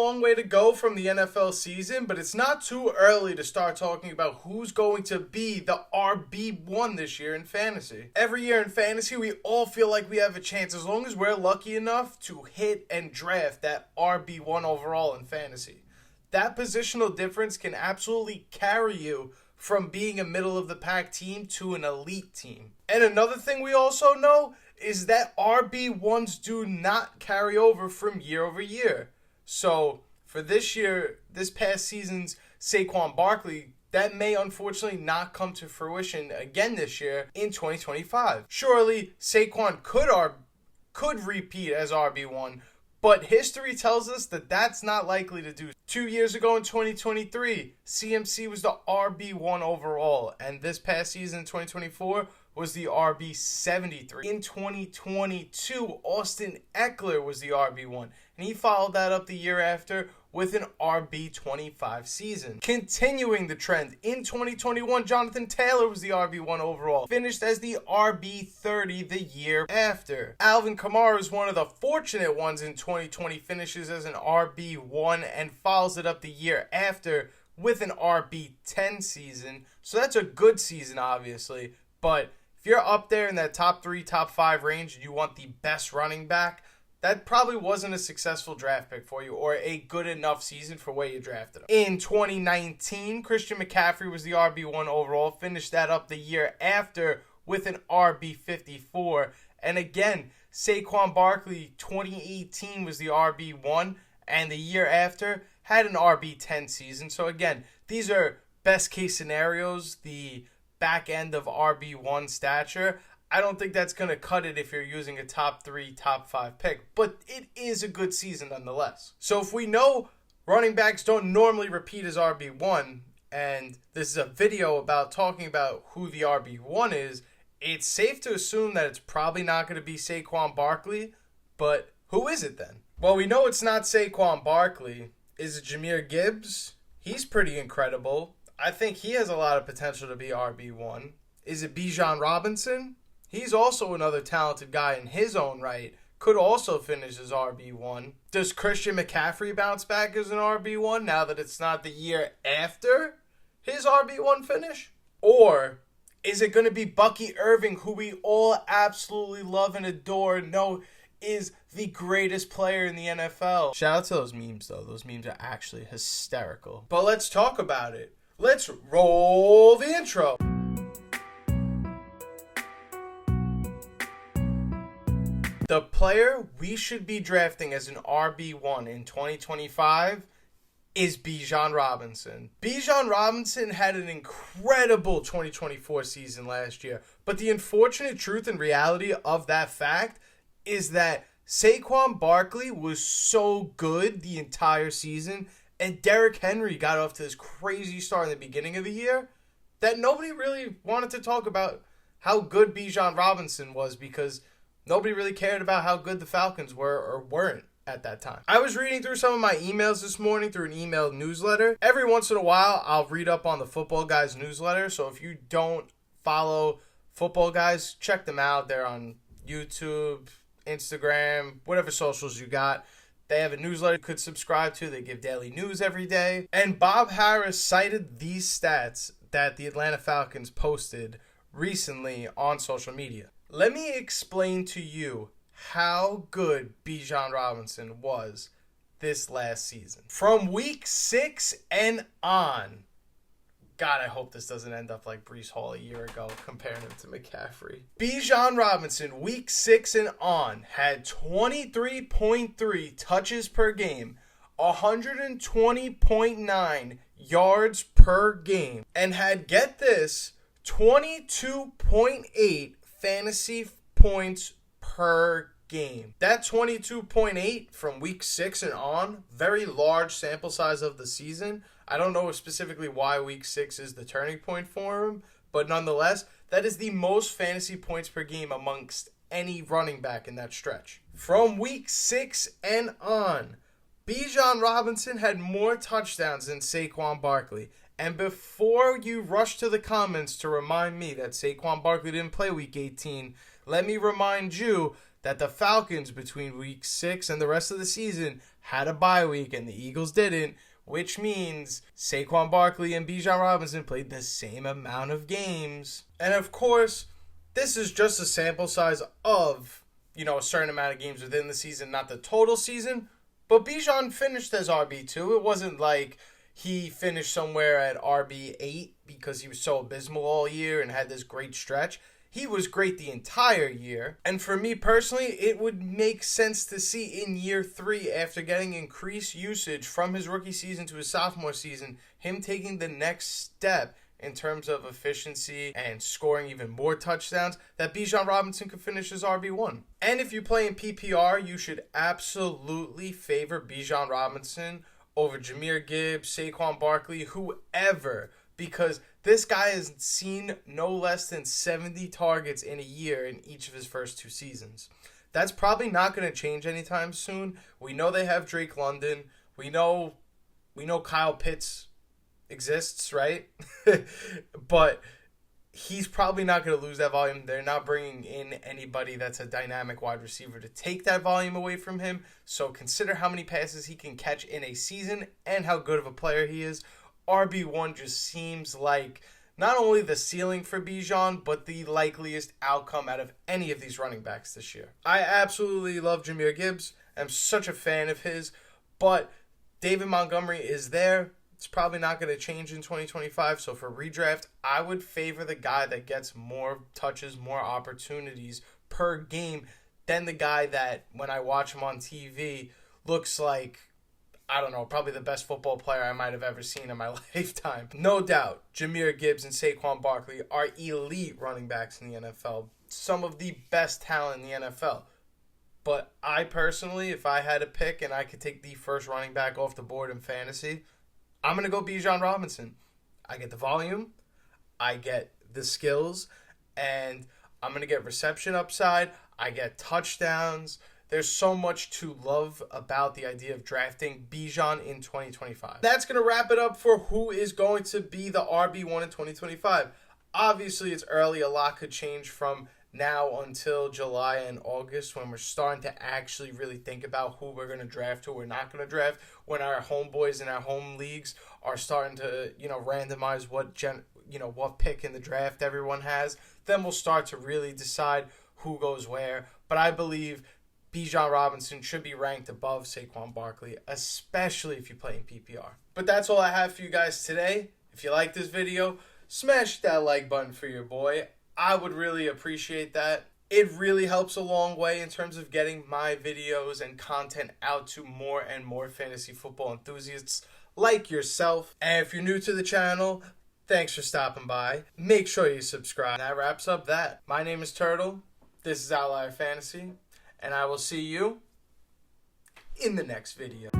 long way to go from the NFL season, but it's not too early to start talking about who's going to be the RB1 this year in fantasy. Every year in fantasy, we all feel like we have a chance as long as we're lucky enough to hit and draft that RB1 overall in fantasy. That positional difference can absolutely carry you from being a middle-of-the-pack team to an elite team. And another thing we also know is that RB1s do not carry over from year over year. So for this year, this past season's Saquon Barkley, that may unfortunately not come to fruition again this year in 2025. Surely Saquon could repeat as RB1, but history tells us that that's not likely to do. 2 years ago in 2023, CMC was the RB1 overall, and this past season in 2024 was the RB73. In 2022, Austin Eckler was the RB1, and he followed that up the year after with an RB25 season. Continuing the trend, in 2021, Jonathan Taylor was the RB1 overall, finished as the RB30 the year after. Alvin Kamara is one of the fortunate ones in 2020, finishes as an RB1 and follows it up the year after with an RB10 season. So that's a good season, obviously, but if you're up there in that top 3, top 5 range and you want the best running back, that probably wasn't a successful draft pick for you or a good enough season for where you drafted him. In 2019, Christian McCaffrey was the RB1 overall, finished that up the year after with an RB54. And again, Saquon Barkley, 2018 was the RB1, and the year after had an RB10 season. So again, these are best case scenarios, the back end of RB1 stature. I don't think that's going to cut it if you're using a top 3, top 5 pick, but it is a good season nonetheless. So if we know running backs don't normally repeat as RB1, and this is a video about talking about who the RB1 is, it's safe to assume that it's probably not going to be Saquon Barkley, but who is it then? Well, we know it's not Saquon Barkley. Is it Jahmyr Gibbs? He's pretty incredible. I think he has a lot of potential to be RB1. Is it Bijan Robinson? He's also another talented guy in his own right. Could also finish as RB1. Does Christian McCaffrey bounce back as an RB1 now that it's not the year after his RB1 finish? Or is it going to be Bucky Irving, who we all absolutely love and adore, know is the greatest player in the NFL? Shout out to those memes, though. Those memes are actually hysterical. But let's talk about it. Let's roll the intro. The player we should be drafting as an RB1 in 2025 is Bijan Robinson. Bijan Robinson had an incredible 2024 season last year, but the unfortunate truth and reality of that fact is that Saquon Barkley was so good the entire season, and Derrick Henry got off to this crazy start in the beginning of the year that nobody really wanted to talk about how good Bijan Robinson was because nobody really cared about how good the Falcons were or weren't at that time. I was reading through some of my emails this morning through an email newsletter. Every once in a while, I'll read up on the Football Guys newsletter. So if you don't follow Football Guys, check them out. They're on YouTube, Instagram, whatever socials you got. They have a newsletter you could subscribe to. They give daily news every day. And Bob Harris cited these stats that the Atlanta Falcons posted recently on social media. Let me explain to you how good Bijan Robinson was this last season. From week 6 and on, God, I hope this doesn't end up like Breece Hall a year ago, comparing him to McCaffrey. Bijan Robinson, week 6 and on, had 23.3 touches per game, 120.9 yards per game, and had, get this, 22.8 fantasy points per game. That 22.8 from week 6 and on, very large sample size of the season. I don't know specifically why week 6 is the turning point for him, but nonetheless, that is the most fantasy points per game amongst any running back in that stretch. From week 6 and on, Bijan Robinson had more touchdowns than Saquon Barkley. And before you rush to the comments to remind me that Saquon Barkley didn't play week 18, let me remind you that the Falcons between week 6 and the rest of the season had a bye week and the Eagles didn't, which means Saquon Barkley and Bijan Robinson played the same amount of games. And of course, this is just a sample size of, a certain amount of games within the season, not the total season. But Bijan finished as RB2. It wasn't like he finished somewhere at RB8 because he was so abysmal all year and had this great stretch. He was great the entire year. And for me personally, it would make sense to see in year 3, after getting increased usage from his rookie season to his sophomore season, him taking the next step in terms of efficiency and scoring even more touchdowns, that Bijan Robinson could finish as RB1. And if you play in PPR, you should absolutely favor Bijan Robinson over Jahmyr Gibbs, Saquon Barkley, whoever, because this guy has seen no less than 70 targets in a year in each of his first 2 seasons. That's probably not going to change anytime soon. We know they have Drake London. We know Kyle Pitts exists, right? But he's probably not going to lose that volume. They're not bringing in anybody that's a dynamic wide receiver to take that volume away from him. So consider how many passes he can catch in a season and how good of a player he is. RB1 just seems like not only the ceiling for Bijan, but the likeliest outcome out of any of these running backs this year. I absolutely love Jahmyr Gibbs. I'm such a fan of his, but David Montgomery is there. It's probably not going to change in 2025. So for redraft, I would favor the guy that gets more touches, more opportunities per game than the guy that, when I watch him on TV, looks like, I don't know, probably the best football player I might have ever seen in my lifetime. No doubt, Jahmyr Gibbs and Saquon Barkley are elite running backs in the NFL. Some of the best talent in the NFL. But I personally, if I had to pick and I could take the first running back off the board in fantasy, I'm going to go Bijan Robinson. I get the volume, I get the skills, and I'm going to get reception upside. I get touchdowns. There's so much to love about the idea of drafting Bijan in 2025. That's going to wrap it up for who is going to be the RB1 in 2025. Obviously, it's early. A lot could change from now until July and August, when we're starting to actually really think about who we're going to draft, who we're not going to draft, when our homeboys in our home leagues are starting to, randomize what pick in the draft everyone has. Then we'll start to really decide who goes where. But I believe Bijan Robinson should be ranked above Saquon Barkley, especially if you play in PPR. But that's all I have for you guys today. If you like this video, smash that like button for your boy. I would really appreciate that. It really helps a long way in terms of getting my videos and content out to more and more fantasy football enthusiasts like yourself. And if you're new to the channel, thanks for stopping by. Make sure you subscribe. That wraps up that. My name is Turtle. This is Outlier Fantasy. And I will see you in the next video.